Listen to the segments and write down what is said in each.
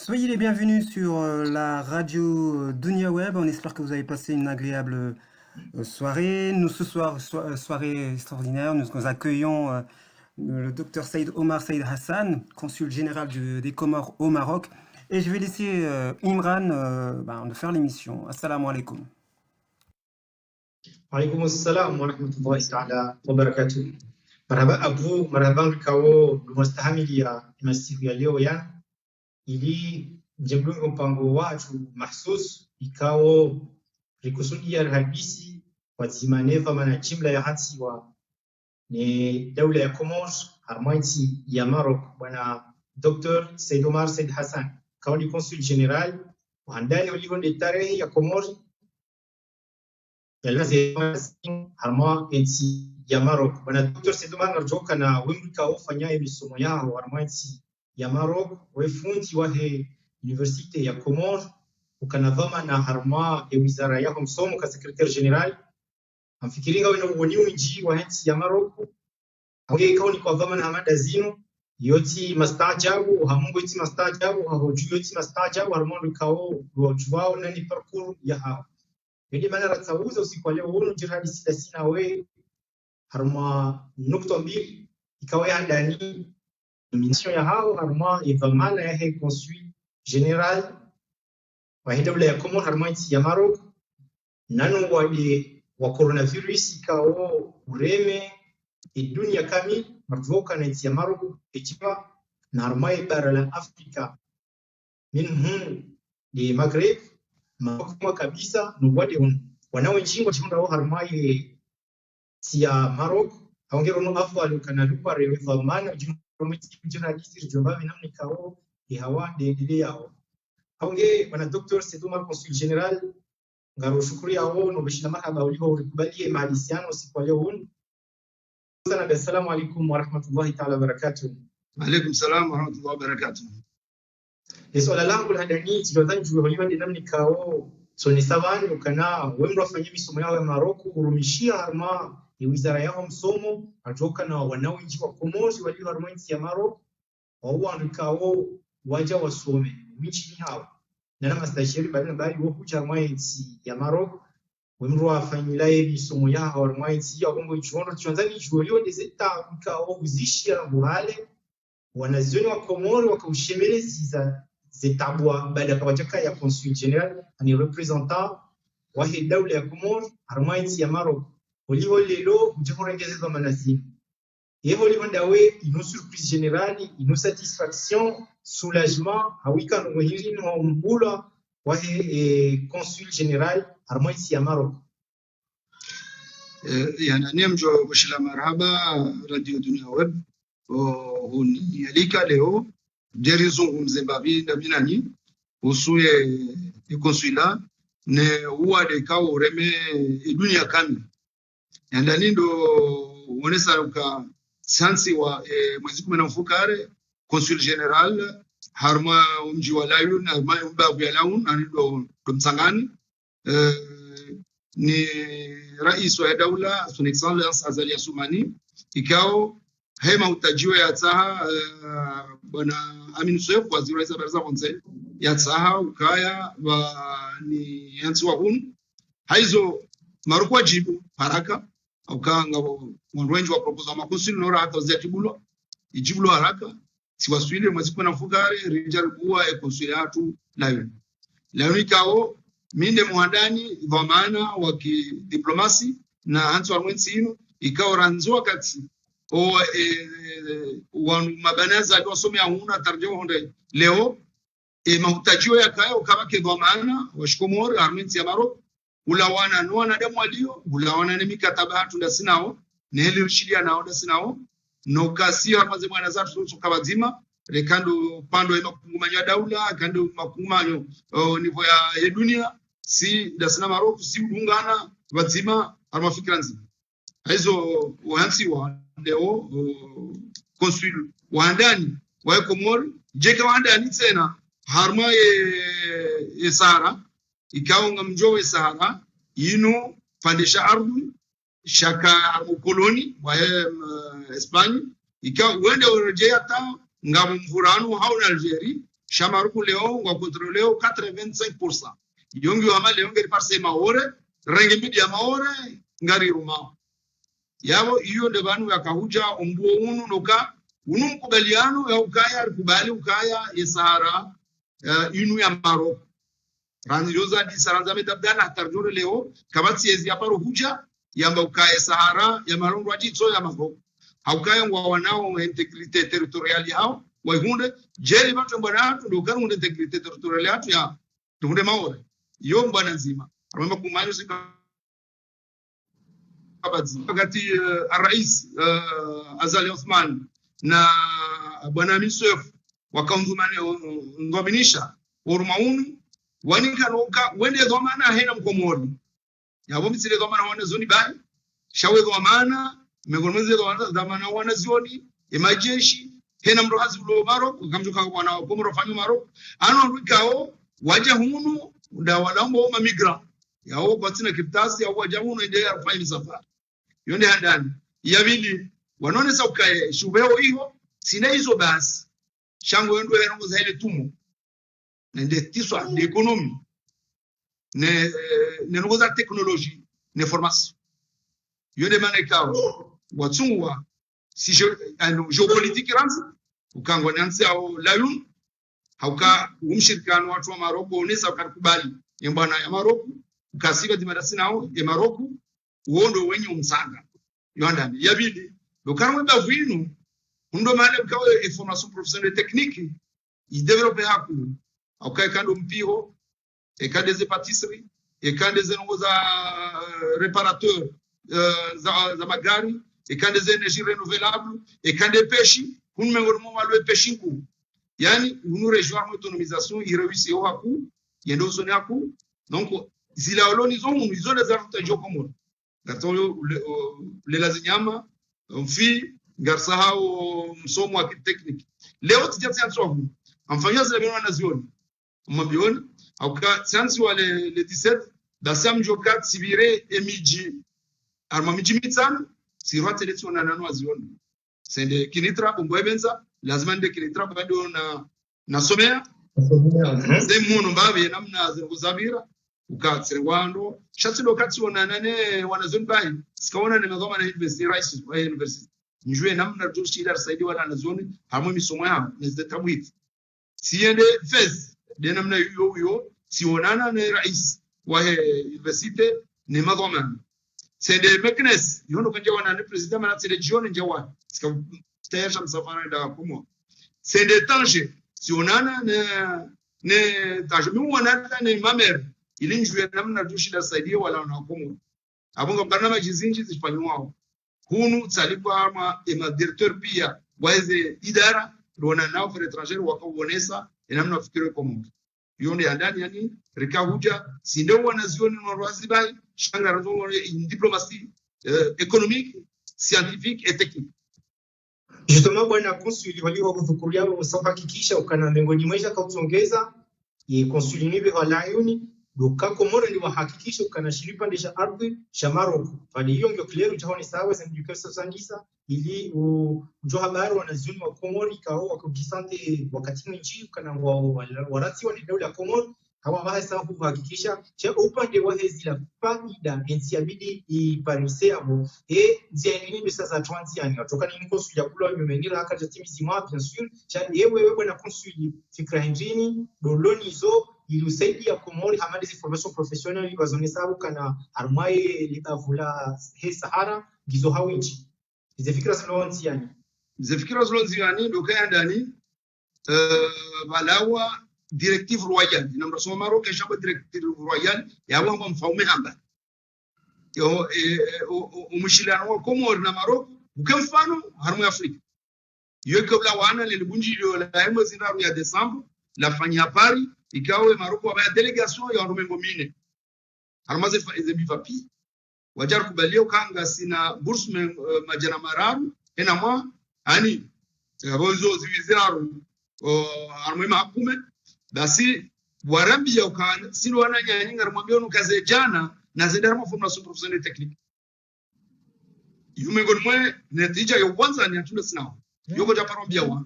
Soyez les bienvenus sur la radio Dunia Web. On espère que vous avez passé une agréable soirée. Nous, ce soir, soirée extraordinaire, nous accueillons le docteur Saïd Omar Saïd Hassan, consul général des Comores au Maroc. Et je vais laisser Imran de faire l'émission. Assalamu alaikum. Alaikum assalam wa rahmatullahi ta'ala wa barakatuh. Marhaba Abu, marhaba kao mustahimili ya masiku ya leo ya ili mjumbe mpango watu mahsus ikao rikusudia Alhamisi wazimaneva mana jimla ya hansi wa ni daula ya Comoros harmanti ya Maroc bwana Dr. Said Omar Said Hassan kao ni consul general wa ndani waligonde tarehe ya Comoros harma enti ya Maroc bwana Dr. Said Omar narjoka na wengi kao fanya misomo yao harmanti ya Maroc wefundi wahe Universite ya Comores ukanavama na harma ya wizara yao msomo ka secretary general amfikiringa wena uoni unji wa henti ya Maroc hawe kauni kwa vama na hamada zinu yoti mastajabu hamungu yoti mastajabu hahoju yoti mastajabu harmondo kao wajwao nani parkour ya hao yedi mana ratauza usiku leo unu jirani sina we harma nukta mbili ikawa ya ndani mission ya hao harma ivamana ya consul general wa hidawla ya Comores harma ya Maroc nanu wa coronavirus ikao ureme dunia kamili marvoka na ya Maroc ikiwa na harma bara la Afrika minhum di Maghreb makubwa kabisa nubwade wanao nchingo chimunda harma ya Maroc haongero no afwa kana lupa revamana journaliste jomba namni kao hawa de yao haonge bwana Dr. Said Omar consul general ngaro shukuri yao no bishina marhaba uliho ukubali mahalisiano siku leo sana. Assalamu alaikum wa rahmatullahi ta'ala wa barakatuh. Alaikum salam wa rahmatullahi wa barakatuh. Swala langu la ndani tulodhani tuliho namni kao so ni savani ukana wemro afanye misomo yao ya Maroc urumishia harma ya wizara yao msomo atoka na wanaoinji wa Comoros walio harma ya Maroc wao waja wasome michi hao na mastashiri bali wao kuja harma ya Maroc wemro afanyile misomo yao harma ya Kongo ichondo Tanzania jolio deseta kao uzishia buhale wanazioni wa Comoros wakaushemeleza zetabwa baada ya kabachaka ya consul general ani representant wa daula ya Comoros harma ya Maroc olivo lelo mjorengeza manasi yeho liwandawe ino surprise générale ino satisfaction soulagement hawika no muhiri no mbula wa consul general harma ya Maroc yani mjo bashila marhaba radio Dunia Web yalika leo derizo mzembavi na binani usuye consulat ne uade kao ureme dunia kamili ndani ndo wonesa uka sansi wa mwezi 10 mfukare consul general harma mji wa Layun harma mbabu ya Layun ando msangani ni rais wa daula son excellence Azali Assoumani ikao hema utajiwa ya taha bwana Amin Seif waziri wa baraza konse ya taha ukaya ni yansi wa hun haizo marukwa jibu haraka ukanga mwenje wa proposal makonsul nora hata zatibulo ijibulo haraka siwaswile mwezi 10 mfukare rijal kuwa consulatu Layun ikao minde muhandani vamana wa diplomasi na hantu wa mwenzino ikao ranzwa kati o wanu mabanaza aliosomea huna tarjuma honde leo mahutajiwa ya kayo kama kidhamana wa Comores armenti ya Maroc ulawana no wanadamu walio ulawana ni mikataba hatu nda sinao neheli rishidia nao nda sinao no kasi amaze mwana zatu sokabazima rekando pando eno kungumanya daula kando makumanyo nivo ya dunia si nda sina Maroc si ungana bazima armafikra nzima hizo wahansi wa leo consul waandani wa Comores jeka waandani tena harma ye Sahara ikawa mjowe Sahara ino pandesha ardhi shaka ukoloni wa Espanya ikawa wende urejea ta ngamu mfurano hauna Algeria Shamaruku leo ngwa kontroleo 85%. Yongi wa mali yongi parse maore, rangi media maore, ngari ruma. Yabo iyo nde banu yakahuja ombuo unu noka unu mkubaliano ya ukaya kubali ukaya ya Sahara inu ya Maroko. Ranzi yoza di saranza metabdana tarjure leo kabati yezi yaparo huja yamba ukaya Sahara ya Maroko wajitso ya Maroko. Haukaya ngwa wanao integrite territoriali hao wahunde jeri batu mbana ndo kanunde integrite territoriali hatu ya tunde maore. Yo mbana nzima. Arwamba kumanyo sika wakati Rais Azali Othman na bwana Misef wakaunzumane ngominisha urumaunu wanikanoka wende dhamana hena mkomori yabo misile dhamana wana zoni bai shawe dhamana megomeze dhamana wana zoni emajeshi hena mrohazi ulo Maroko kamjuka wana komoro fanyu Maroko ano rikao waja hunu nda walambo ma migra yao batina kiptasi ya waja hunu endelea kufanya safari yonde handani yabili wanonesa ukae shubeo hiyo sina hizo basi shango ndo yango za ile tumu nende tiswa ni economy ne ngo za technologie ne formation yonde manekao watsungwa si geopolitique ranza ukangwa nansi au layun hauka umshirikano watu wa Maroko unesa ukakubali yembana ya Maroko ukasiba dimadasi nao ya Maroko uondo wenye umsanga yondani yabidi lokarwe bavinu ndo male kawe formation professionnelle technique il développer haku aukai kando mpiro et quand des pâtisseries et quand des za réparateur za magari et quand des énergies renouvelables et quand des pêches kun mengormo malwe peshinku yani unu rejoindre autonomisation il réussit au haku yendo sone haku donc zila oloni zo unu zone za mtajo komo gato le lazinyama mfi garsa hao msomo wa technique leo tijati yansohu amfanya zile bwana nazioni mbioni au ka science wale le 17 dasam jokat sibire emiji arma miji mitsan sirwa teletsona nanu azioni sende kinitra bomboebenza lazima nde kinitra bado na somea semu mbabe namna zinguzabira ukatsirwando shatsilo katsiona nane wanazoni bai sikaona nimegoma na university rights wa university njue namna tushida saidi wala nazoni hamwe misomo yao nezetabu hivi siende fez de namna yo sionana na rais wa university ni magoma sende meknes yono kanje wana ne president mana tsele jioni njawa sika tayari msafara da kumo sende tange sionana ne tange mi wana ne mamer ili njue namna tushida saidi wala na kumo abonga barnama jizinji zifanywa hunu tsalipwa ama ema directeur pia waweze idara rona nao for étranger wakaonesa namna fikiri kwa Mungu yoni ndani yani rikahuja sinde wanazioni noroazi bai shanga razo diplomatie économique scientifique et technique. Justement bwana konsuli waliwa kudhukuria usahakikisha ukana miongoni mwa kautongeza ye konsuli nibe walayuni doka komoro ni wahakikisha ukana shiripa ndesha ardhi sha Maroko fali hiyo ndio clear utaona sawa sindikasa sandisa ili ujo habari wanazioni wa Komoro kao wakujisante wakati nchi ukana warati wa dawla ya Komoro hawa bahasa kuhakikisha cha upande wa hezi la faida ntiabidi iparise abo ziani ni sasa transiani kutoka ni konsuli ya kula mmenira akaja timizima bien sûr cha yewe bwana konsuli fikra injini doloni zo ilusaidia Komori hamadi formation professionnelle bazonesa kana armaye libavula he Sahara gizo hawinchi zifikira zilonziani ndoka ndani balawa directive royale namrasoma Maroc shamba directive royale yawa mfaume hamba yo umushilano wa Komori na Maroc ukemfano harmu ya Afrika yo kabla wana lilibunjilio la mwezi ya Desemba la fanya Paris ikawe Maroc wa delegation ya Romengo mine harmaze faize bivapi wajar kubalia kanga sina bourse majana mararu ena mwa ani bonzo ziwiziraru armwe makume basi warambia ukana sino wananya nyinga rumwambia nukaze jana na zendera formation professionnelle technique yumengo mwe netija yo kwanza ni atunda sinao yoko taparambia wa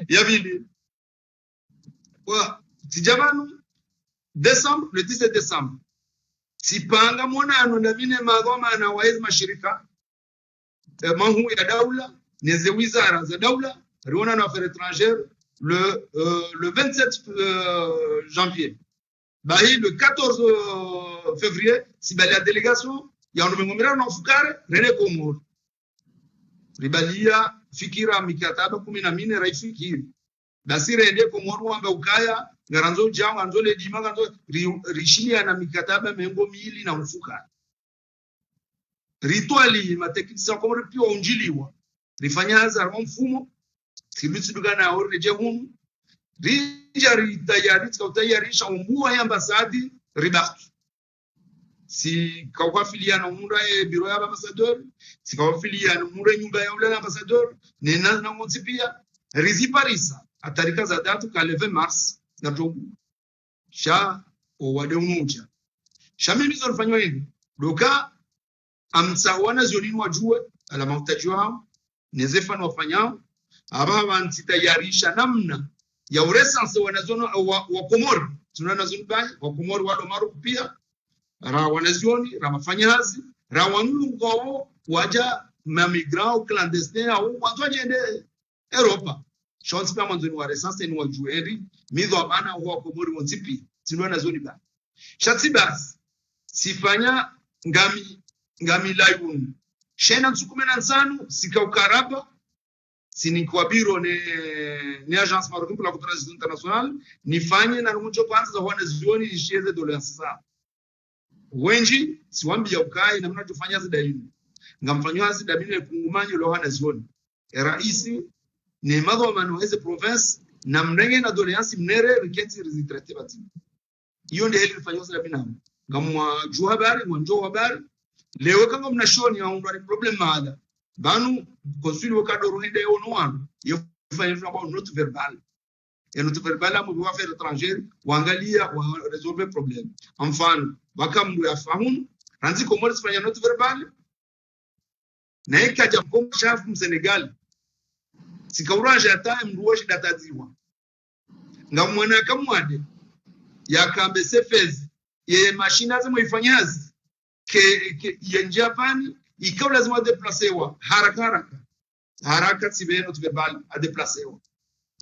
yabili tijamanu Décembre, le 17 décembre sipanga monano na vine magoma na waiz mashirika mangu ya daula neze wizara za daula riona na affaires étrangères le 27 janvier bahi le 14 février si bali la délégation ya ngomira na fukare rene Komoro ribalia fikira mikataba 14 raifikiri basi rende Komoro wanga ukaya ngaranzo jangu anzo le dima ngaranzo rishinia na mikataba mengo mili na mfuka rituali mateknisa Komoro pia unjiliwa rifanya hazara mfumo tibitsiduga na orije hunu rijari tayarisha umbua ya ambasadi ribaki si kawafiliana umura e biro ya ambassadeur si kawafiliana umura nyumba ya ule ambassadeur nena na motipia riziparisa atarika za datu ka 11 mars na jogu sha o wade unuja sha mimi zonfanywa hivi doka amsawana zionini wajue ala mahitaji wao nezefano wafanyao aba bantitayarisha namna ya uresanse wanazono wa Komoro tunana zunbai wa Komoro wado maru pia ra wanazioni ra mafanyazi ra wanungu wao waja mamigrant clandestin au wanzoje ende Europa shonsi pa mwanzoni wa resanse ni wajueri mizo abana wa Komoro wontipi tunana zoni ba shatibas sifanya ngami layun shena nsukumena nsanu sikaukaraba sinikwa biro ne agence marocaine pour la coopération internationale nifanye na rumunjo kwanza za wana zioni isheze dolensa wenji siwambi ya ukai na mnachofanya zidaini ngamfanywa zidabini kungumanyo lo wana zioni raisi ne madho manoweze province na mnenge na dolensi mnere riketi rizitrete bati hiyo ndio ile ifanywa zidabina ngamwa jua habari mwanjo habari leo kama mnashoni ya undwa problem mada banu consul wakado ruhinde ono wanu yofanya about note verbal et note verbal amu wa affaires étrangères waangalia wa resolve problem mfano wakamdu ya fahamu ranzi Komoro sifanya note verbal na ikaja mkomo chafu msenegal sikauraje hata mruoshi dataziwa ngamwana kamwade yakambe sefezi ye machine azimu ifanyazi ke yenjapani ikaw lazima deplacewa haraka sibeno tubebal a deplacewa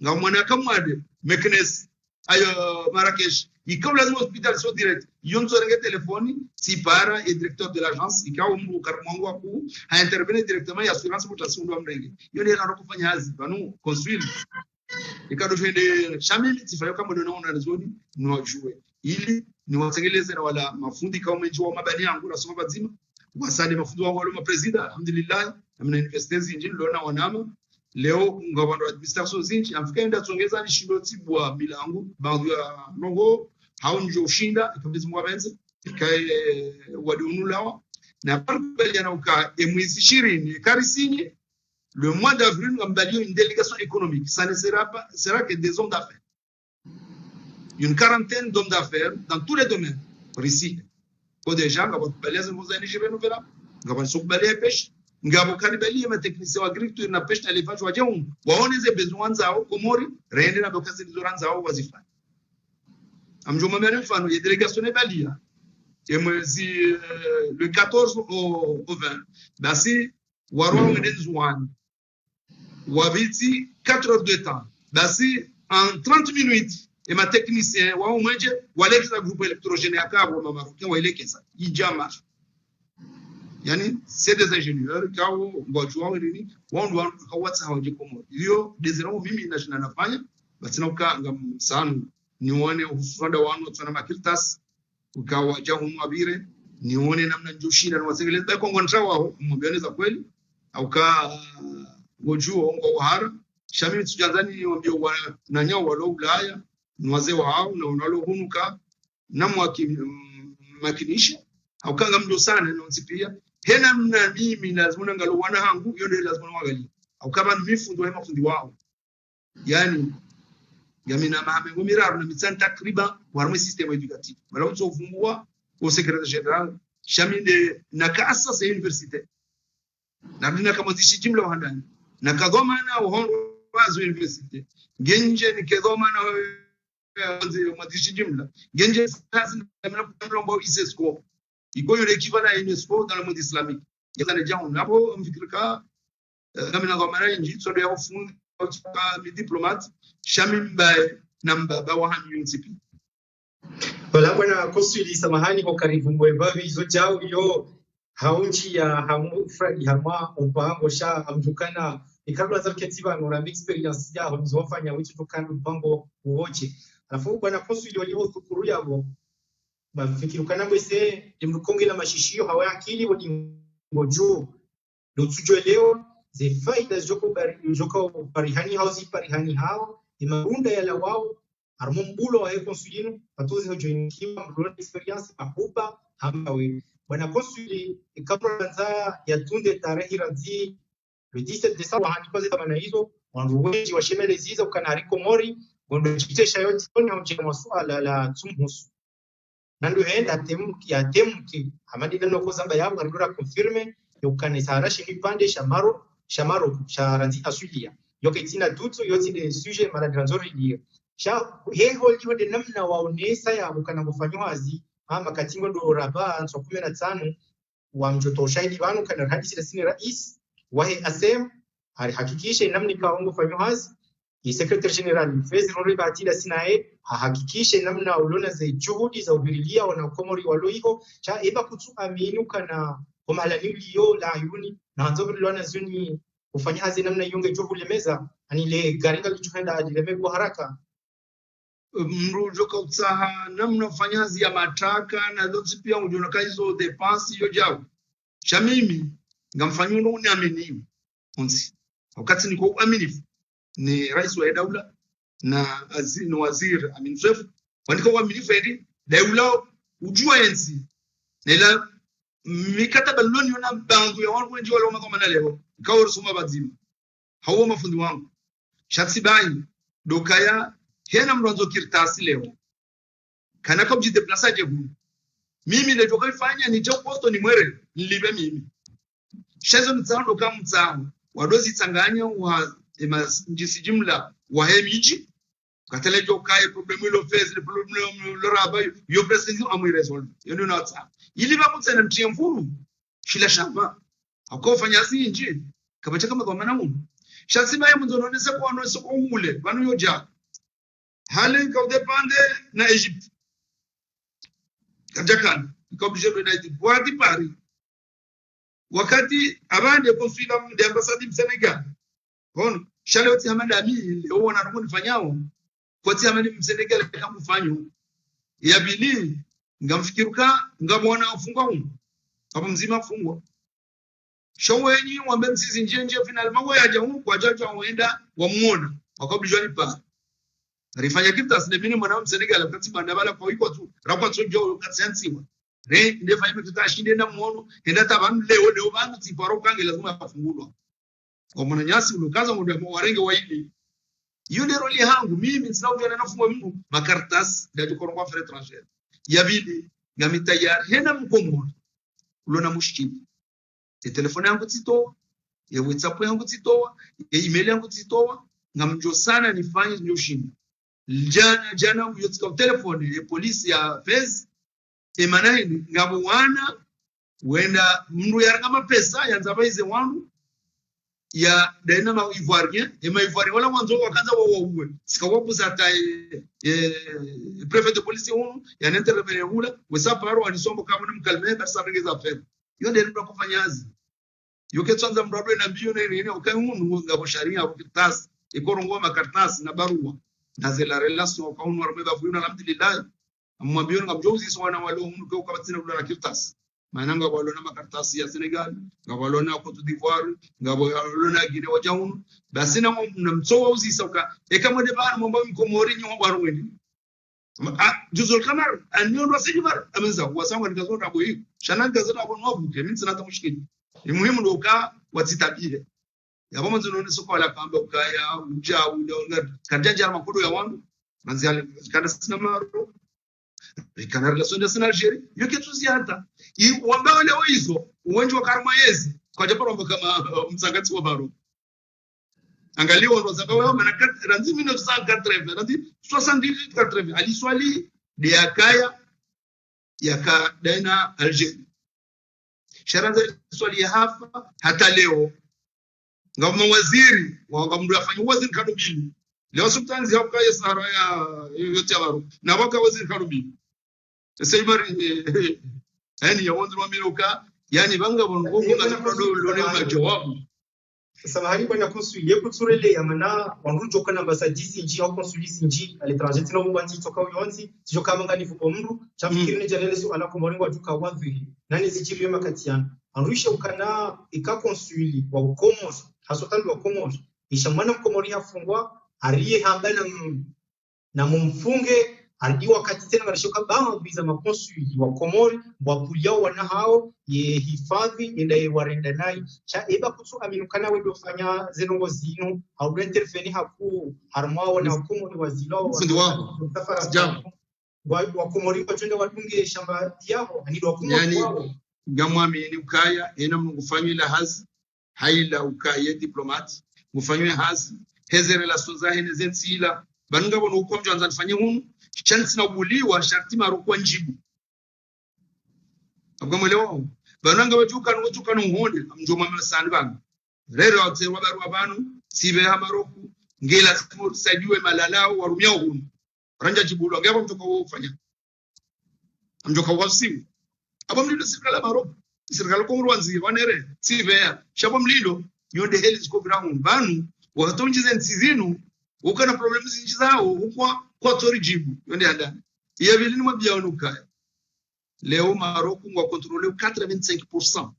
ngamwana kamwade meknes ayo Marrakech ikaw lazima hospital so direct yonzo renge telefoni si para et directeur de l'agence ikaw mbu karmongo aku ha intervenir directement ya assurance mutation ndo amrenge yone na kufanya hazi banu consul ikado fende shamili tifayo kama ndo naona zoni niwajue ili niwatengeleze na wala mafundi kama njoo mabani yangu nasoma bazima wasani mafundi wangu wale mapresida alhamdulillah amna universities injini lona wanama leo ngabando administration zinji afikaenda tuongeza ni shindo tibwa milangu baadhi ya nongo haunjo ushinda ikabidi mwabenze ikae wadunulawa na pale yana uka mwezi 20 karisinye le mois d'avril ngambalio une délégation économique ça ne sera que des hommes d'affaires une quarantaine d'hommes d'affaires dans tous les domaines ici ko deja ngabo baleza muzani jibeno vela ngabo sokubale pêche ngabo kanibali ma technicien agriculture na pêche na élevage waje waone ze besoins zao Komori rende na dokazi zoran zao wazifanya amjoma mera mfano ya délégation ebalia et mwezi le 14 au 20 basi waro ngedezwan wabiti 4 heures de temps basi en 30 minutes et ma technicien wa umeje walekeza groupe électrogène akabo ma marocain walekeza ijama yani c'est des ingénieurs kao ngojwa wini wao kawatsa hawaje Komoro hiyo desirao mimi nafanya basi na ukanga msanu nione usonda wanu tsana makiltas ukawa jahu mwabire nione namna njoshina na wasegeleza ba kongo ntrawa mbioneza kweli au ka gojuo ngo wahara shamimi tujanzani niambio na nyao walo Ulaya nwaze wao na unalo hunuka na makinisha au kanga mdo sana na nsipia hena mna mimi lazima ngalo wana hangu hiyo ndio lazima wangalie au kama mifundo hema fundi wao yani yamina mahamengo miraru na mitsan takriban warme système éducatif mala utsofungua au secrétaire général shaminde nakasa sa université na bina kama zishijimla wahandani na kagoma na wazo université genje ni kagoma na madishi jimla genje sasa na mlombo isesco ikoyo rekiva na UNESCO dans le monde islamique yana ne jamu hapo mfikirika kama na mara nyingi sodo ya ufundi kwa diplomate shamimba na mbaba wa hanyu wala bwana konsuli samahani kwa karibu mbwebavi hizo jao yo haunchi ya hamu fradi hama umpango sha amjukana ikabla za ketiba ngora experience ya mzofanya witu tukana mpango uoche alafu bwana konsuli walio tukuru yabo bafikirukana mwese imrukonge la mashishio hawa akili wodi ngojo ndo tujue leo ze faida joko parihani hausi parihani hao imarunda yala wao armumbulo wa konsulino patozi hojoinikiwa mrona experience pahupa hamawe bwana konsuli kabla ya tunde tarehe radhi le 17 décembre hanipaze tamana hizo wanruweji wa shemele ziza ukanari komori gondo chitesha yote tonya mcheka masuala la tumhusu nando henda temki hamadi nano kozamba yabo ngardura confirme yokane sarashi ni pande shamaro sharanzi asulia yoke tina tutsu yote de sujet maladranzori dia sha heho liwo de namna waonesa ya ukana kufanywa azi ama katingo ndo raba 15 wa mjoto shahidi wanu kana hadisi la sini rais wahe asem hakikishe namni kaongo fanywa azi ni secretary general fezi nori batida sinae hakikishe namna ulona za juhudi za ubirilia wana komori waloiho cha eba kutu aminu kana komala niliyo la yuni na hanzo bilwana zuni kufanya hazi namna yunge juhuli meza ani le garinga lichuhenda adileme kwa haraka mrujo kautsaha namna fanyazi ya mataka na zote pia ujonaka hizo depense hiyo jao cha mimi ngamfanyuno uniaminiwe onsi wakati niko uaminifu ni rais wa daula na azini waziri Amin Seif wandiko uaminifu edi daula ujua enzi nela mikataba loni na bangu ya wangu ndio wale kama na leo kawo rusuma bazima hawo mafundi wangu shatsibai dokaya hena mronzo kirtasi leo kana kwa jideplacer je huyu mimi ndio kufanya ni jo posto ni mwere nilibe mimi shezo nitsando kama mtsao wadozi tsanganya wa njisi jumla wa hemiji katele jo kai problème lo fez le problème lo rabayo yo presenzo amu resolve yo ndio natsa ili ba mutsena mtiemfuru shila shamba akofanya sinji kabacha kama kwa maana mungu shasima yemu nzononese kwa no soko mule banu yoja hali ka depende na Egypte kajakana ka obligé de d'Ivoire Paris wakati abande konsula de ambassade du Sénégal bon shale oti hamada mi leo wana nifanyao kwa tia mali Senegal kama mfanyo ya bili ngamfikiruka ngamwona afungwa huko hapo mzima afungwa showenyi wambe msisi njenje final mawe yaje huko kwa jaji waenda wamuona wakabijwa nipa rifanya kitu asinebini mwana Senegal wakati bandabala kwa iko tu rakwa tsojo katsensiwa re ndefa ibe tutashinde na muono enda tabantu leo bantu tiparo kange lazima afungulwa kwa mwana nyasi ulokaza muda warenge wa hili yule roli hangu mimi sinaujua na nafumwa mungu makartas ndio korongwa fere étrangère yabidi ngamita ya hena mkomo ulona mushkili telefoni yangu tsitoa ya WhatsApp yangu tsitoa ya email yangu tsitoa ngamjo sana nifanye ndio shindi jana uyotsika telefoni ya polisi ya Fez emanai ngamuwana wenda mndu yaranga pesa yanzabaize wangu ya daina ma ivoirien et ma ivoirien wala mwanzo wakaanza wauwe sikawapuza hata prefet de police huko ya intervenir hula wesaparo alisombo kama ni mkalme basi regeza fedha hiyo ndio ndio kufanya kazi yoke tsanza mrado na bio na nini ukaunu ngabo sharia hapo kitasi ikorongo makartasi na barua na zela relation kwa unu armeba fuina alhamdulillah amwambio ngamjozi swana walo mko kama tina ula na kitasi maana ngabalo na makartasi ya Senegal ngabalo na Cote d'Ivoire ngabalo na Guinea wajaunu basi na mtsowa uzisauka kama de bana mambo mkomori nyo barweni juzul kamar anyondo sijibar amenza wasanga nikazona hapo hii shana nikazona hapo mwabu mimi sina hata mushkili ni muhimu ndo ka watitabire yabo manzo soko la kamba ukaya uja unaona kajanja makudo ya wangu manzi kana sina maro kana relação na Algeria yoke tuziata wamba wale hizo uwanja wa Karmayezi kwa japo kama msangati wa baro angalia ndo sababu maana ranzi 1980 ranzi 78 aliswali de akaya yakadaina Algeria sharanza swali hafa hata leo ngama waziri wangamdu afanye waziri kadubili leo sultani hapo kaya sahara ya yote baro na waka waziri kadubili sasa bari yani ya wandu wameoka yani banga bongo na ndo leo majawabu samahani kwa consulier kuturele yamana wanrujo kana ambassadisi nji au consulisi nji à l'étranger tino mbanzi toka uyonzi sijo kama ngani fuko mru chafikiri ne jalele so ala kumoringo atuka wadhi nani zijiriyo makatiana anruisha ukana ika consuli wa ukomos hasotani wa komos ishamana mkomori hafungwa ariye hangana na mumfunge andi wakati tena wanashoka bama biza makonsuli wa komori wapuliao wana hao ye hifadhi yenda warenda nai cha eba kutu aminukana wedo fanya zenongo zinu au interveni haku harmao na komori wazilo wa komori kwa chunga wadunge shamba yao ani do komori yani gamwami ni ukaya ena mngufanywe la hazi haila ukaye diplomat mufanywe hazi heze relations za hene zensila banunga bono ukomjo anza fanye hunu chance na ubuliwa sharti marokwa njibu abgamwelewa bananga bajuka nuhonde amjoma masani bana rero ate wabaru abanu sibe ha maroku ngela sajue malalao warumia hunu ranja jibulo ngabo mtoka wao ufanya amjoka wasimu abo mlilo sirikala maroku sirikala ko murwanzi wanere sibe ya shabo mlilo nyonde heli ziko ground banu watonjize nsizinu ukana problem zinji zao kwa tori jibu yonde anda iya bilini mabia onuka leo Maroko ngwa contrôler 85%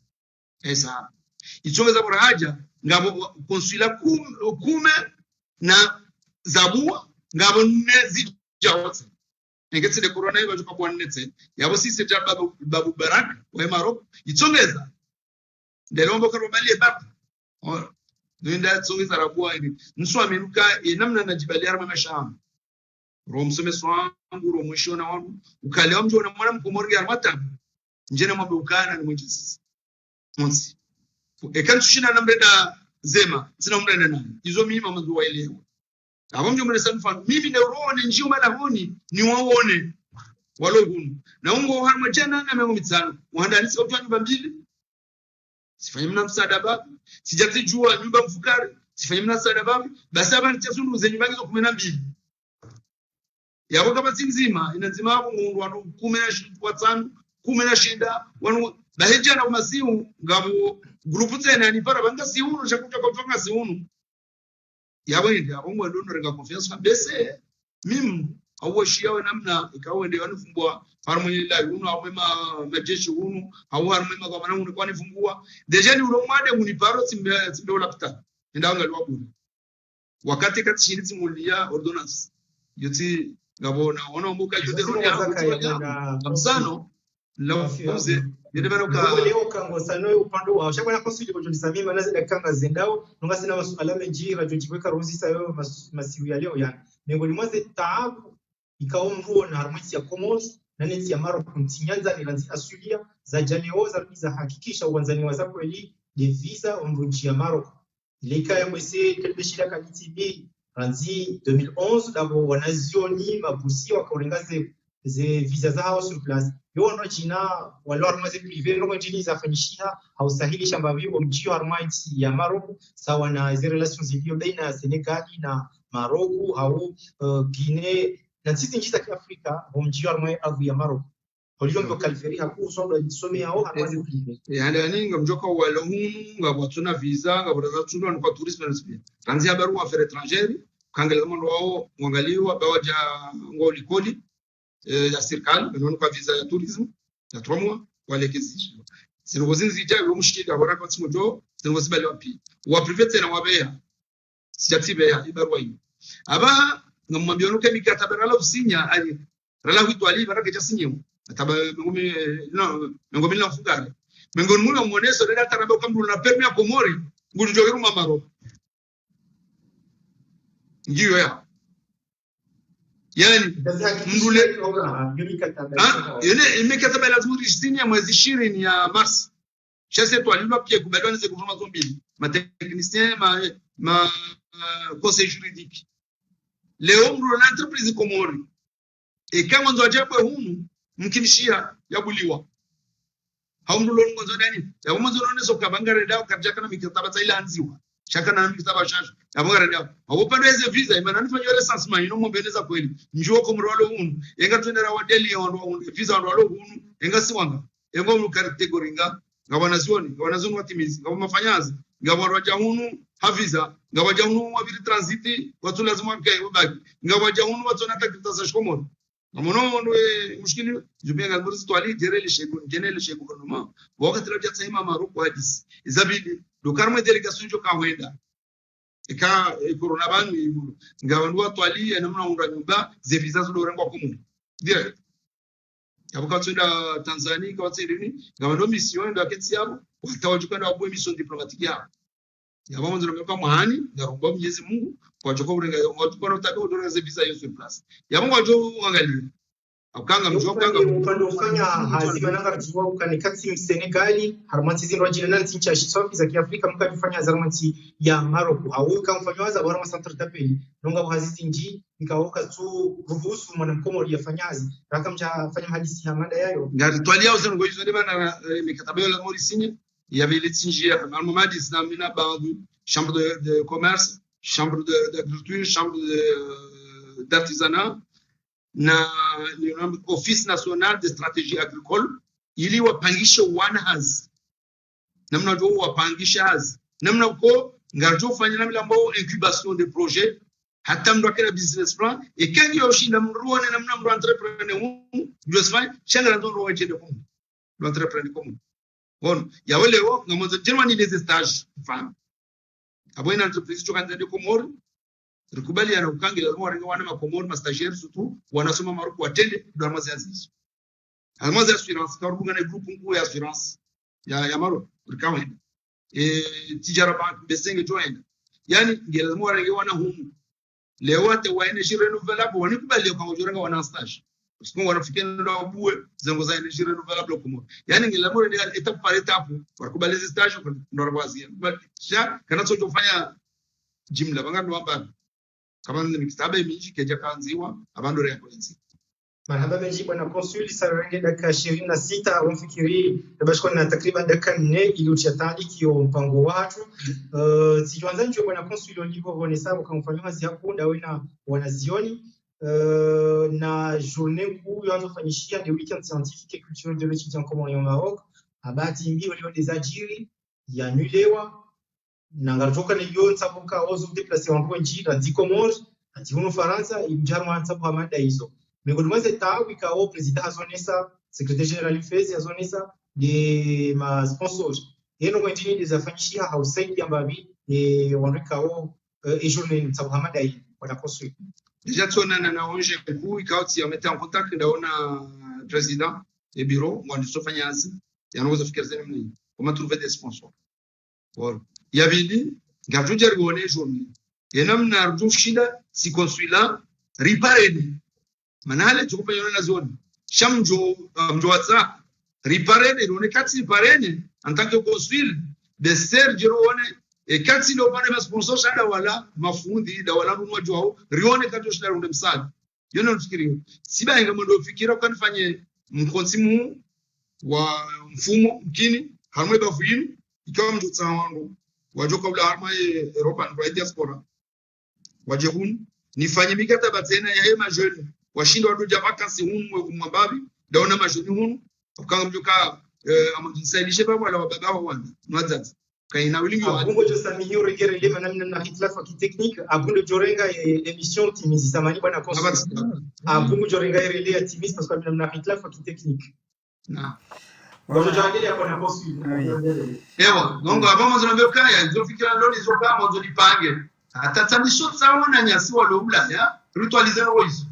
esa ichongeza bora haja ngabo konsula kume na zabua ngabo nezi jawatse ngetse de corona iba joka kwa netse yabo sisi babu barak wa Maroko ichongeza ndelo mboka robalie baba ndio tsongeza rabua hivi nswa minuka namna najibalia arma mashamba romsome swangu romushona wangu ukalewa mjona mwana mkomori armata njene mwambe ukana ni mwenjisi monsi ekantushina namreda zema sina umreda nani izo mimi mamanzu waelewa abo mjo mresa mfano mimi neurone njio mala honi ni waone walo hunu na ungo harma jana na mengo mitsano wanda nisi kwa nyumba mbili sifanye mna msaada baba sijati jua nyumba mfukari sifanye mna msaada baba basi hapa nitasundu zenye nyumba hizo 12 yabo kama nzima inazima hapo mungu wanu 15 16 wanu bahija na masiu ngabo grupu tena ni para banga si uno chakuja kutoka si uno yabo ndio hapo mwe ndio renga confiance kabisa mimi au shia namna ikawa ndio wanafumbua harmoni la uno au majeshi uno au harmoni kwa maana uno kwa nifungua deja ni uromade muniparo simbe lapta ndio ngalwa bure wakati kati shirizi mulia ordonance yoti ngabona ona mbuka yote rudi hapo msano la fuze yedebero ka leo kango sano upando wa shakwana konsuli kwa samima nazi dakanga zendao nonga sina masuala menji radio jikweka ruzi sayo masiu ya leo yani miongoni mwa taabu ikawa mvuo na harmoni ya Comoros na neti ya Maroc kuntinyanza ni ranzi asulia za jaleo za hakikisha uwanzani wa zako eli de visa umrunchi ya Maroc leka ya mwese telebeshira kaliti bi ranzi 2011 dabo wanazioni mabusi wakaorengaze ze visa zao sur place yo ndo China walo armaze privé ndo njini za fanyishia hausahili shamba vivo mjio armaiti ya Maroc sawa na ze relations zilio baina ya Senegal na Maroc au Guinea na sisi nchi za Kiafrika mjio armaiti avu ya Maroc Olio Calveri hapo sondo jisome hao armaze privé yani ngamjoka walo hunu ngabotuna visa ngaboza tsuno ni kwa tourisme respect tanzia barua affaires étrangères kangela mondo wao mwangaliwa bawaja ngoli kodi ya serikali ndio kwa visa ya tourism ya 3 mois wale kesi sinogozinzi ijayo mshikika bora kwa timojo sinogozibali wapi wa privé tena wabea sijatibe ya ibarua hii aba ngamwambia nuke mikataba la usinya ali rala huitwa ali baraka ja sinyo ataba ngome ngome la fugare mengoni muna muoneso dada taraba kama na permit ya Komori ngudu jogeru mamaro ngiyo ya yani ndule yene imekataba lazima rishini ya mwezi 20 ya Mars chase tu alilwa pia kubaliana ze gouvernement zombili ma technicien ma conseil juridique leo mru na entreprise Komori kama ndo ajabu hunu mkinishia yabuliwa haumru lo ngonzo dani ya mwanzo lo neso kabangare dawa karjaka na mikataba za anziwa shaka na mikataba shasha yabangare dawa awopande eze visa imana nifanywa recensement ino mbeleza kweli njoo komrolo hunu yenga twendera wa deli wa visa wa hunu yenga siwanga yengo mu category ngabana zioni watimizi ngabo mafanyazi ngabo roja hunu haviza ngabo hunu wa vile transit watu lazima ubaki ngabo hunu watu nataka za shomoni amono ndo mushkili jumia ngaburi twali jerele shego kono wakati la jatsa ima Maroko hadis izabidi do karma delegation jo kawenda eka corona bani ngawandu twali namna unda nyumba ze visa zo rengwa kumu direct yabuka tsenda Tanzania kwa tsirini ngawandu mission ndo aketsi yabo watawajukana wabwe mission diplomatique yabo yabo mwanzo ngaka mahani ndaromba Mwenyezi Mungu kwa choko urenga watu kwa utaka udora ze visa yesu plus yabo ngwajo angalia akanga mjokanga upande ufanya hazima nanga kujua ukanikati Senegal harmati zinro jina nti cha shisofi za Kiafrika mkafanya zarmati ya Maroko hauka mfanywaza bora masantre tapeli nonga buhaziti nji nikaoka tu ruhusu mwanamkomori yafanyazi rakamcha fanya hadisi ya mada yayo ngari twalia uzengo hizo ndibana mikataba ya Mauricie y'avait les Tingiers, Al-Mamadi, Islamina, Bandou, chambre de commerce, chambre d'agriculture, chambre d'artisanat, na office national de stratégie agricole, ili wapangishe wanahaz. Namna jo wapangisha haz. Namna uko ngarjo fanya namna mbao incubation de projet, hata mdo akena business plan, kengi yoshinda mruone namna mdo entrepreneur humu, josfai, shanga ndo roa chede humu. Mdo entrepreneur humu. Bon, ya wale wo ngamoza Germany les stages fam abo ina entreprise chokanza de Komoro rikubali ana ukange lazima warenga wana makomoro ma stagiaires surtout wanasoma Maroko watende ndo almazi azizo almazi assurance ka rubuga na groupe ngu ya assurance ya Maroko rikawa tijara bank besenge join yani ngi lazima warenga wana humu leo wate wa energy renewable wanikubali kwa jorenga wana stage siku wanafikia ndo abue zengo za energy renewable Komoro yani ngilamore ni étape par étape wakubali hizo stage ndo rabazia sha kana sojo fanya jimla banga ndo amba kama ni mikataba mingi keja kanziwa abando ya kwenzi marhaba benji bwana consul sarenge dakika 26 wamfikiri tabashko na takriban dakika 4 ili uchatali kio mpango watu sijuanza njo bwana consul olivo bonesa ukamfanywa ziakunda wena wanazioni na journée kuu yanayofanyishia des week-ends scientifiques et culturels de l'étudiant comorien au Maroc abati mbi walio des ajiri yanulewa na ngarjoka ne yo nsabuka ozo déplacer en point da Comores ati uno Faransa imjarma nsabu amada hizo miongoni tawi kao president azonesa secrétaire général Fezi azonesa de ma sponsors yeno mwendini dezafanyishia hausaidi ambabi wanrekao et journée nsabu amada hizo wana consul. Déjà, tu as un enjeu pour quand tu mettais en contact le président et bureau, moi, je suis venu il y a un autre qui comment trouver des sponsors. Voilà. Il y avait dit, garde jargoné journée. Et nous n'avons pas si consulat réparé. Manale, tu peux y aller dans la zone. Chamjo, mjoatsa, réparé, on est quatre réparés en tant que consul de Sergio kati ndo pale sponsor shada wala mafundi da wala runwa jwao rione kato shida runde msali yono tufikiri siba inga ndo fikira kwa nifanye mkonsimu wa mfumo mkini hamwe bafuyini ikawa mjotsa wangu wajoka ula harma Europa kwa diaspora wajehun nifanye mikataba tena ya hema jeune washindo wadoja vacancy hunu kumwambabi daona majoni hunu ukanga mjoka amajisailishe baba wala baba wanda mwazazi kaina ulingi wa abungo jo samini uregere lema na hitlafa ki technique abungo jorenga émission timizi samani bwana consul abungo jorenga rele ya timizi parce que na hitlafa ki technique na wajo jangeli ya bwana consul ewa ngongo abamo zonambia kaya ndio fikira leo hizo kama ndio lipange atatabisho sawa na nyasi walo ubla ya ritualiser hizo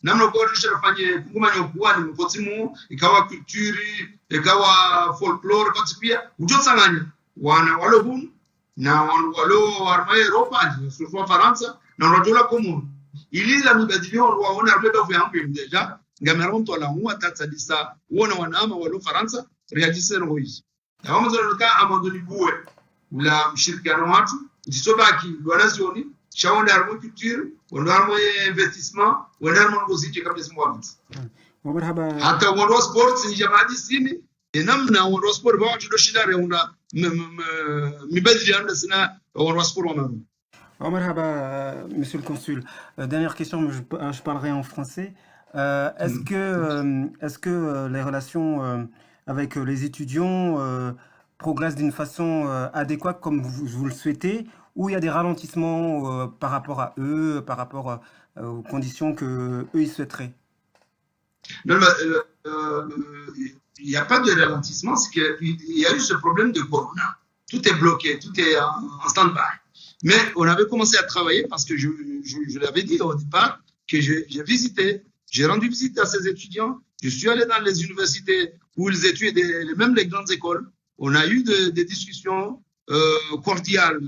namna kwa rufanye kunguma nyokuani mkotimu ikawa culture ikawa folklore kwa pia ujosanganya wana walo hunu na walo arma Europa surtout Faransa na rojola Komoro ili la mibadilio waona rubeba vyangu deja ngamera mtu ala huwa tatsadisa uona wanama walo Faransa reagise no hizo na wamo zonoka amandoni buwe ula mshirikiano watu ndisobaki lwanazioni chaona harimo culture wala harimo investissement wala harimo ngoziti kabisa mwabiti ومرحبا hata wando sports ni jamadi sini namna wando sport ba watu doshidare una mibadili anda sina wando sport wanaru. مرحبا, monsieur le consul. Dernière question, mais je parlerai en français. Est-ce que les relations avec les étudiants progressent d'une façon adéquate comme vous le souhaitez, ou il y a des ralentissements par rapport à eux, par rapport aux conditions que eux ils souhaiteraient? Non, il n'y a pas de ralentissement, c'est qu'il y a eu ce problème de corona. Tout est bloqué, tout est en stand-by. Mais on avait commencé à travailler parce que je l'avais dit au départ que j'ai visité, j'ai rendu visite à ces étudiants. Je suis allé dans les universités où ils étudiaient, même les grandes écoles. On a eu des discussions cordiales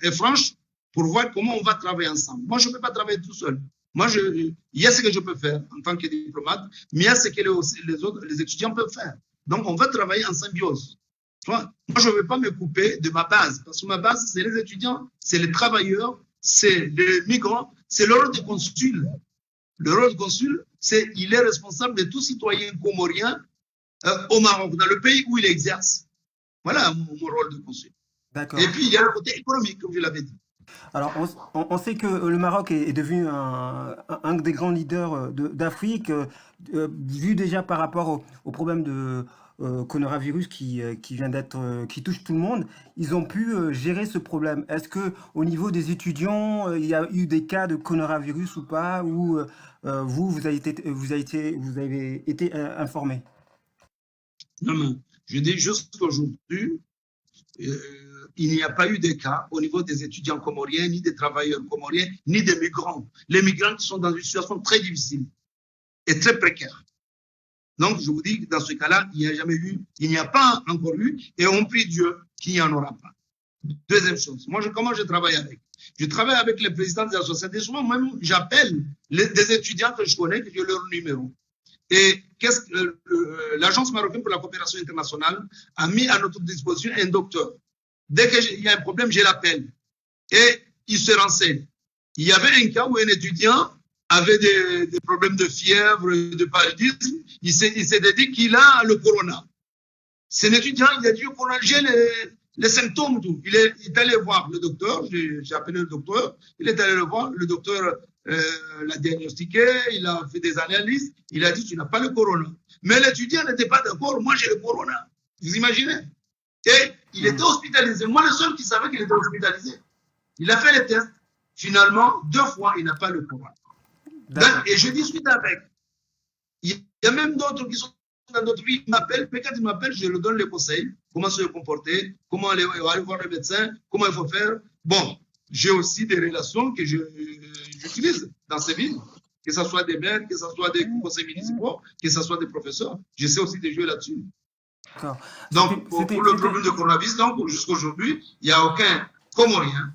et franches pour voir comment on va travailler ensemble. Moi, je ne peux pas travailler tout seul. Moi, il y a ce que je peux faire en tant que diplomate, mais il y a ce que les étudiants peuvent faire. Donc, on va travailler en symbiose. Moi, je ne vais pas me couper de ma base, parce que ma base, c'est les étudiants, c'est les travailleurs, c'est les migrants, c'est le rôle de consul. Le rôle de consul, il est responsable de tout citoyen comorien au Maroc, dans le pays où il exerce. Voilà mon rôle de consul. D'accord. Et puis, il y a le côté économique, comme je l'avais dit. Alors, on sait que le Maroc est devenu un des grands leaders d'Afrique, vu déjà par rapport au problème de coronavirus qui vient qui touche tout le monde. Ils ont pu gérer ce problème. Est-ce que au niveau des étudiants, il y a eu des cas de coronavirus ou pas, ou vous avez été informé? Non, mais je dis juste qu'aujourd'hui, il n'y a pas eu de cas au niveau des étudiants comoriens, ni des travailleurs comoriens, ni des migrants. Les migrants qui sont dans une situation très difficile et très précaire. Donc, je vous dis que dans ce cas-là, il n'y a pas encore eu, et on prie Dieu qu'il n'y en aura pas. Deuxième chose, comment je travaille avec? Je travaille avec les présidents des associations. Souvent, même, j'appelle des étudiants que je connais, que j'ai leur numéro. Et l'Agence marocaine pour la coopération internationale a mis à notre disposition un docteur. Dès qu'il y a un problème, je l'appelle. Et il se renseigne. Il y avait un cas où un étudiant avait des problèmes de fièvre, de paludisme. Il s'est dit qu'il a le corona. C'est un étudiant, il a dit au corona, j'ai les symptômes, tout. Il est allé voir le docteur, j'ai appelé le docteur, il est allé le voir, le docteur l'a diagnostiqué, il a fait des analyses, il a dit tu n'as pas le corona. Mais l'étudiant n'était pas d'accord, moi j'ai le corona. Vous imaginez? Et il était hospitalisé. Moi, le seul qui savait qu'il était hospitalisé. Il a fait les tests. Finalement, 2 fois, il n'a pas le corona. Et je discute avec. Il y a même d'autres qui sont dans notre vie. Ils m'appellent. Mais quand ils m'appellent, je leur donne les conseils. Comment se comporter, comment aller voir le médecin, comment il faut faire. Bon, j'ai aussi des relations que j'utilise dans ces villes. Que ce soit des maires, que ce soit des conseils municipaux, que ce soit des professeurs. J'essaie aussi de jouer là-dessus. Donc, pour le problème de coronavirus, jusqu'à aujourd'hui, il n'y a aucun Comorien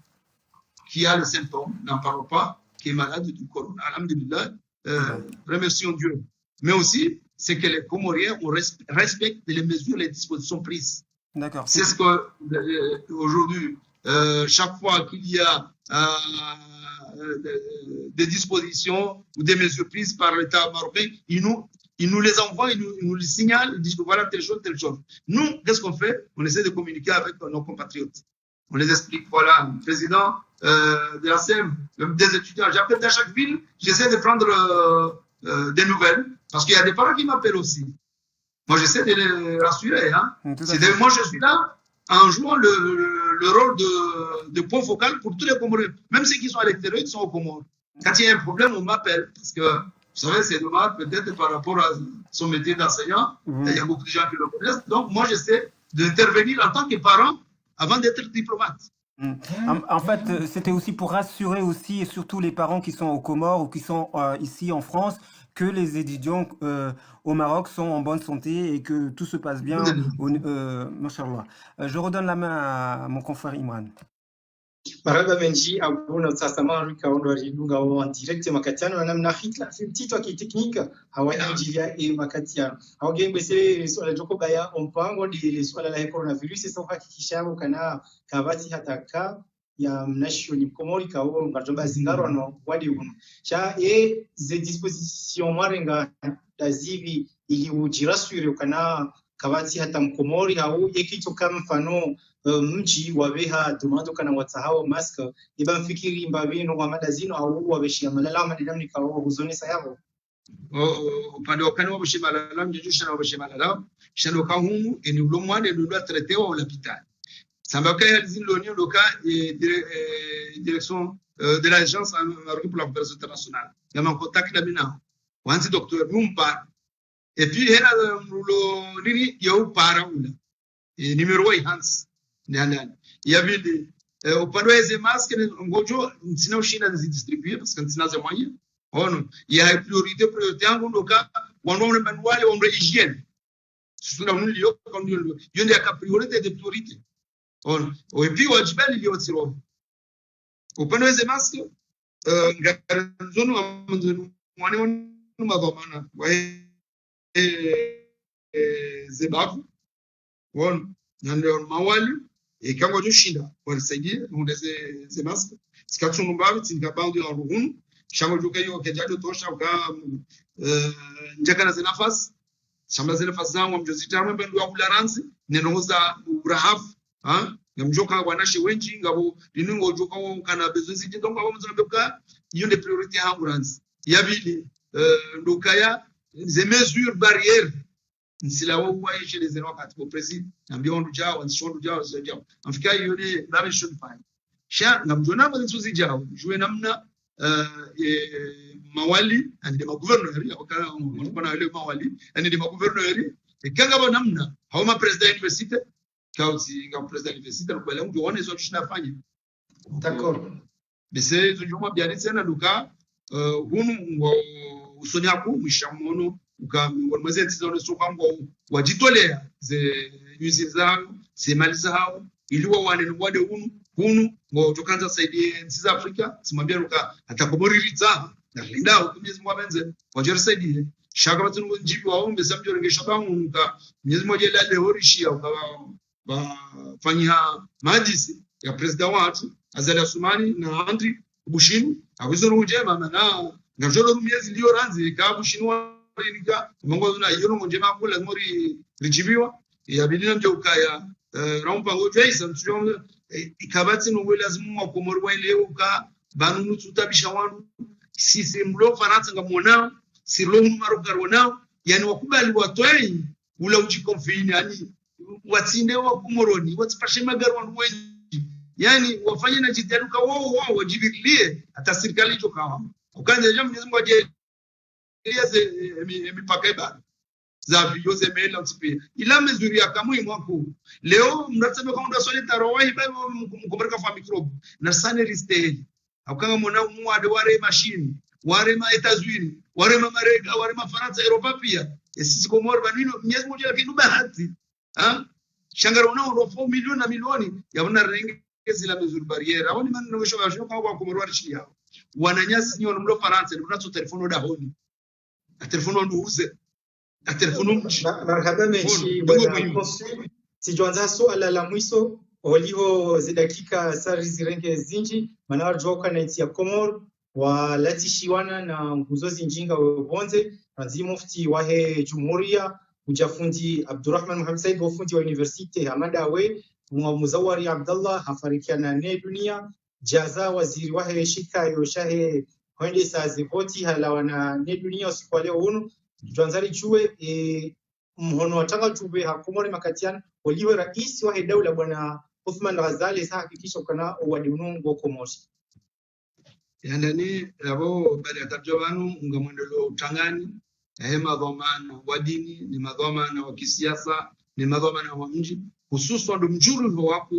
qui a le symptôme, n'en parle pas, qui est malade du corona. Alhamdulillah, remercions Dieu. Mais aussi, c'est que les Comoriens respectent les mesures, les dispositions prises. D'accord. C'est ce qu'aujourd'hui, chaque fois qu'il y a des dispositions ou des mesures prises par l'État marocain, ils nous les envoient, ils nous les signalent, ils disent que voilà telle chose, telle chose. Nous, qu'est-ce qu'on fait? On essaie de communiquer avec nos compatriotes. On les explique, voilà, le président de la SEM, des étudiants. J'appelle dans chaque ville, j'essaie de prendre des nouvelles, parce qu'il y a des parents qui m'appellent aussi. Moi, j'essaie de les rassurer. Hein. Moi, je suis là en jouant le rôle de point focal pour tous les Comoriens. Même ceux qui sont à l'extérieur, ils sont aux Comores. Quand il y a un problème, on m'appelle, parce que vous savez, c'est dommage peut-être par rapport à son métier d'enseignant. Il y a beaucoup de gens qui le connaissent. Donc, moi, j'essaie d'intervenir en tant que parent avant d'être diplomate. En fait, c'était aussi pour rassurer aussi, et surtout les parents qui sont aux Comores ou qui sont ici en France, que les étudiants au Maroc sont en bonne santé et que tout se passe bien. Machallah. Je redonne la main à mon confrère Imran. Maraba menji abuna sasa maru kaondo ridunga wa direct makatiano na namna hitla mtito kiteknika hawana njia makatiano hawagengwe se swala joko baya ompango di swala la coronavirus sasa hakikisha kana kabati hataka ya mnashoni komori kawo ngatoba zingaro no wadi uno cha ze disposition marenga dazivi ili ujirasure kana kabati hata mkomori hau yekicho kama mfano mji wabeha dumando kana watahao mask iba mfikiri mbabino wa madazino au wabeshia malala madamni kawo huzoni sayabo upande wa kanwa bashia malala mjusha na bashia malala shano ka humu eni ulomwane ndo traité wa l'hôpital sambaka ya ziloni ndoka direction de l'agence marocaine pour la coopération internationale yama contact na mina wanzi docteur numpa et puis hena lo nini yo para ula numero wa hans nani yabidi upande wa maske ngojo sina ushina distribuer parce que sina za moyen ono ya priorité yangu ndoka wanone manuale wa hygiène suna unilio comme yo ndio ka priorité de priorité ono et puis wajibali lio tsiro upande wa maske ngaranzono amzono mwani madhamana wa zebavu won ndio mawali ikango jushinda walisaidie ndeze zemaska sikatu numbavi tingabandu ya ruhunu shango juka yo kejado tosha uka njaka na nafasi shamba zile nafasi zangu mjozita mwembe ndio kularanzi nenoza urahafu ngamjoka wanashi wenji ngabo liningo joka kana bezozi jidonga wa mzona beka yonde priority hangu ranzi yabili ndokaya des mesures barrières nsila wa chez les wakati au président nambia wandu jao nshondo jao sio afika yone na mission fine sha ngamjona mwanzo jao jue namna mawali ande ma gouverneur yakaka mbona ile mawali ande ma gouverneur ikanga ba namna hawa ma president university kauzi ngam president university kwa mtu waone zote tunafanya d'accord mais c'est toujours bien sana duka hunu usonyaku mwishamono ukamweze tizone sokambo wajitolea ze yuzi zao ze mali zao ili waone wade hunu ngo tukanza saidie nchi za Afrika simwambia ruka atakomoririza na linda Mwenyezi Mungu abenze wajerusaidie shaka watu njibi waombe samjo rengesha bangu nuka Mwenyezi Mungu ajela lehorishia ukafanyia majisi ya president watu Azali Asumani na Andri Bushinu awizo njema na ngajolo rumiezi ndio ranzi ka Bushinu nika mongo na yoro njema kula mori rijibiwa ya bidina ndio ukaya rompa ngojaisa ntuyo ikabati no lazima wakomori wa leo ka banunu tutabisha wandu sisi mlo faransa ngamona sirlo marogar wanao yani wakubali watoi ula ujikonfini yani watinde wa kumoroni watipashe magaru wandu wengi yani wafanye na jitaruka wao wajibirie hata serikali tokawa ukanje jamu Mwenyezi Mungu aje mipaka ibada za vyoze mela msipe ila mezuri ya kamui mwako leo mnasema kama ndo swali tarawai bado mkombereka fa microbe na sanitary stage akanga mwana mwade ware machine ware ma Etats-Unis ware ma Mareka ware ma Faransa Europa pia sisi komor banino Mwenyezi Mungu lakini bahati shangara unao 4 milioni na milioni ya wana renge zila mezuri barriere hao ni maneno mwisho kwa komorwa chini yao wananyasi ni wana Faransa ni mnacho telefono da honi telefono nduuze telefono mchi marhaba mechi bwana sijuanza swala la mwiso walio zidakika sari zirenge zinji manawar joka na iti ya Komor walatishiwana na nguzozi njinga webonze ranzi mufti wahe jumuria ujafundi Abdurrahman Muhammad Said wafundi wa universite Hamada we Muzawari Abdullah hafarikiana ne dunia jaza waziri wahe shika yoshahe wende saa zivoti halawana ne dunia usiku wa leo unu tuanzali chue mhono watanga chube hakumori makatiana waliwe raisi wahe daula bwana Uthman Ghazali saa hakikisha ukana uwadi unungo komoshi yandani abo bali atajwanu ngamwendelo utangani madhamana wa dini ni madhamana wa kisiasa ni madhamana wa mji hususan ndo mjuru wako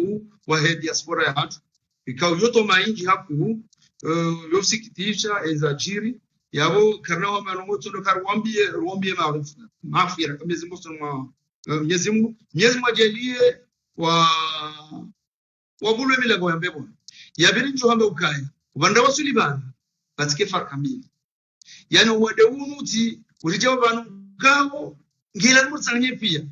wa diaspora ya hatu ikao yoto mainji haku yosikitisha ezajiri yabo karnawa manongoto ndo karwambie maarufu mafia kama Mwenyezi Mungu ajalie wa bulwe milango ya mbebo ya biri johamba ukaya ubanda wasuli bana batike farka mbili yani wade unuti ulijao banu gao ngila mutsanye pia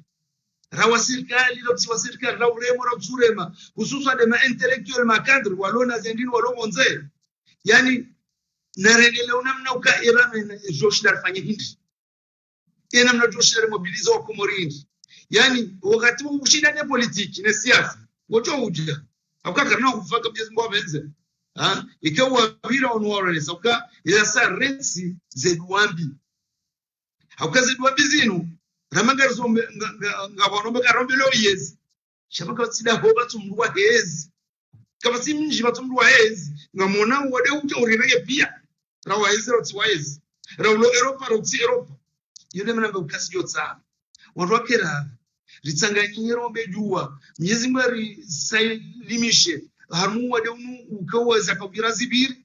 rawa serikali lo wa serikali la uremo la surema hususan de ma intellectual ma cadre walona zendini walonze yani narengele unamna uka irana joshidar fanye hindi ina mna joshidar mobilizo wa Komorindi yani wakati wa ushida ne politiki ne siasa wocho uja akaka na kufaka Mwenyezi Mungu abenze ikawa vira onwara sauka ila sa rensi zedwambi hauka zedwambi zinu ramangari zombe ngabonombe karombe lo yezi shabaka tsida hoba tumruwa hezi kama si mji batumruwa hezi ngamona wade uta urirege pia rawa hezi rotsi hezi rawo Europa rotsi Europa yule mnamba ukasi yotsa warokera ritsanganyire rombe juwa Mwenyezi Mungu ari limishe hamu wade unu ukawa zakabira zibiri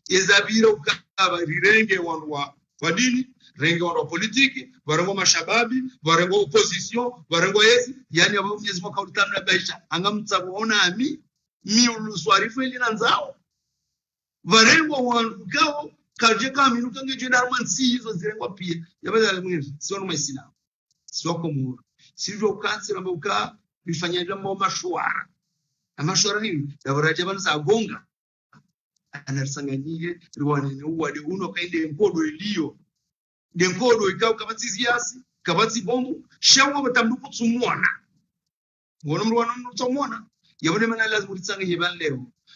ezabira ukaba rirenge wanwa wadini renge wa politiki warengo mashababi warengo opposition warengo yesi yani abo Mwenyezi Mungu kautamna baisha angamtsabuona ami uluswarifu ili nanzao warengo wangao kaje kama nukange jenda mansi hizo zirengo pia yabada mwezi sio mwisina sio komuru sivyo kansi namba uka bifanya jambo mashwara amashwara nini yabaraje bana gonga anarsanganyie rwani ni uwade uno kaende nkodo iliyo denkodo ikao kabati ziasi kabati bombu shawo batamduku tsumwana ngono mrwana mtsumwana yabone mana lazima utsange yeban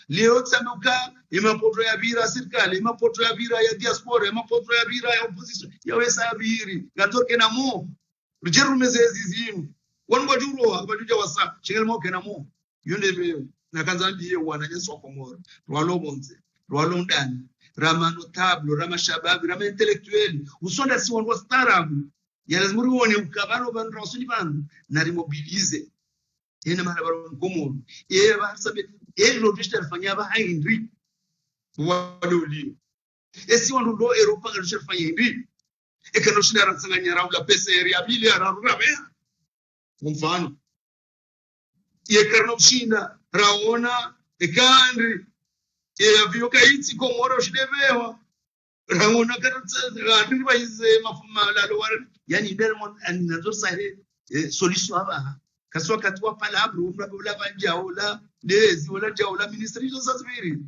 leo tsamuka imapotro ya bira serikali imapotro ya bira ya diaspora imapotro ya bira ya opposition yawesa abiri ngatoke na mo rujeru mezezi zimu wango juro abajuja wasa chingel mo kenamo yonde be na kanza ndiye wana Yesu Komoro rwalo bonze rwalo ndani rama notable rama shababi rama intellectuel usonda si wanwa starabu ya lazima uone ukabano ban rasuli ban na remobilize ina mara baro Komoro ba sabe lo dishtar fanya ba haindri wale uli esi wandu do Europa ga dishtar fanya haindri ekano shina sanganya raula pesa ya bili ya rabe mfano yekarno shina raona ekandri vyoka iti Komoro shidevewa raona karatsa ndiri baize mafuma lalo war yani dermon anazo sahe solution aba kaswa katwa palabra umra banjaula lezi wala jaula ministry zo sazibiri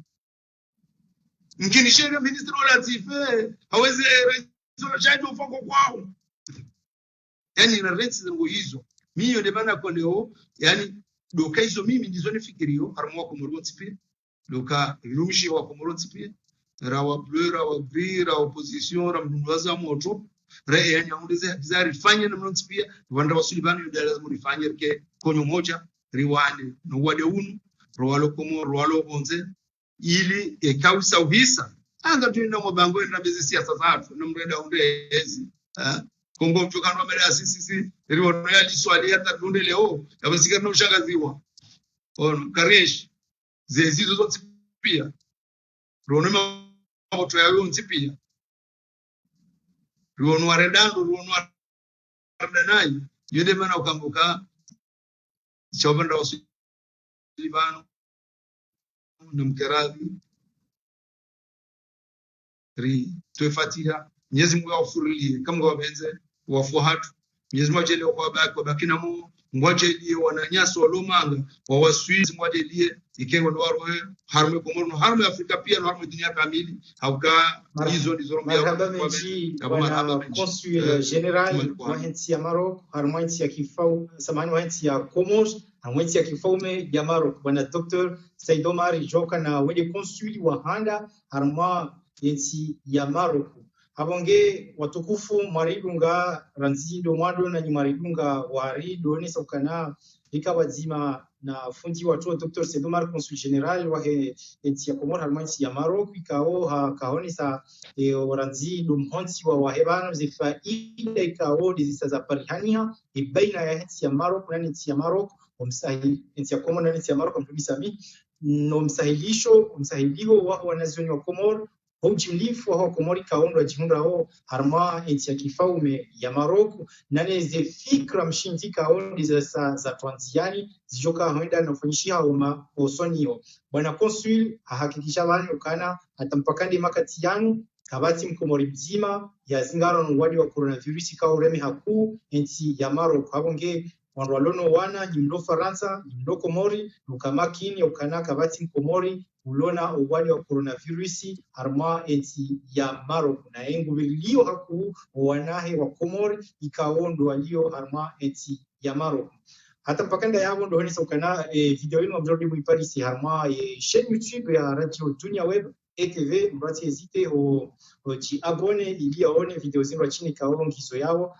mkini shega ministry wala tife hawezi zo chajo foko kwao yani na rents zangu hizo mimi ndio bana kwa leo yani doka hizo mimi ndizo nifikirio harmo Komoro tipe doka ilumishi wa Komoro tipe rawa blura wa vira opposition ramduwaza moto re yani amulize bizari fanya na mnonsi pia wanda wasulibani ndio lazima rifanye ke konyo moja riwane no wade unu rwalo Komoro rwalo bonze ili ekausa uhisa anga tuina mabango na bizi siasa zatu na mreda undezi kongo mchokano mbele sisi riwono ya liswali hata tunde leo kabisika na ushangaziwa on karesh zezizo zote pia rono moto ya yonzi pia ruonu aredando ruonu ardanai yode mana ukambuka chobanda wasulibano na mkeradhi tuefatiha Mwenyezi Mungu awafurulie kama wabenze wafuhatu Mwenyezi Mungu ajelie kwa baki na mu ngwajelie wananyaso walomanga wawaswizi ngwajelie ikengo ndwaro harme Komoro harme Afrika pia na harme dunia kamili hauka hizo ndizo kwa consul general wa nchi ya Maroc harme nchi ya kifau samani wa nchi ya Comoros na nchi ya kifaume ya Maroc bwana Dr. Said Omar Joka na wede consul wa Handa harme nchi ya Maroc abonge watukufu maridunga ranzido mwado na maridunga warido ni sokana ikabazima na fundi watu Dr. Said Omar consul general wa nchi ya Komoro harma nchi ya Maroc ikao kaoni sa ranzido mhonsi wa wahebana zifa ile ikao dizisaza parihania baina ya nchi ya Maroc na nchi ya Maroc umsahili nchi ya Komoro na nchi ya Maroc mtumisami no msahilio wa wanazioni wa Komoro jimlifu ho komori kaondo jihunda ho harma enti ya kifaume ya Maroko nane ze fikra mshinzi kaondi za twanziani zijoka hoenda na fanyishia uma osonio bwana consul ahakikisha bani ukana atampakandi makati yanu kabati mkomori mzima ya zingaro nwadi wa coronavirus ka uremi haku enti ya Maroko habonge wanwalono wana jimlo Faransa jimlo Komori lukamakini ukana kabati mkomori ulona uwali wa coronavirus harma enti ya Maroko na engu bilio haku wanahe wa Komori ikaondo walio harma enti ya Maroko hata mpakanda yabo ndo honesa ukana video ino mjordi muiparisi harma chaîne YouTube ya Radio Dunia Web ETV mbati hezite ho chi abone ili aone video zino chini kaolo ngizo yao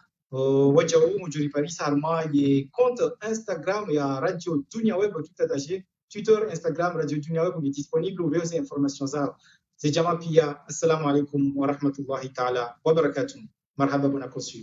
waja huu mjuri parisa harma ye compte Instagram ya Radio Dunia Web tout attaché Twitter Instagram Radio Dunia Web est disponible ou ces informations zao c'est jama pia assalamu alaikum wa rahmatullahi ta'ala wa barakatuh marhaba bwana consul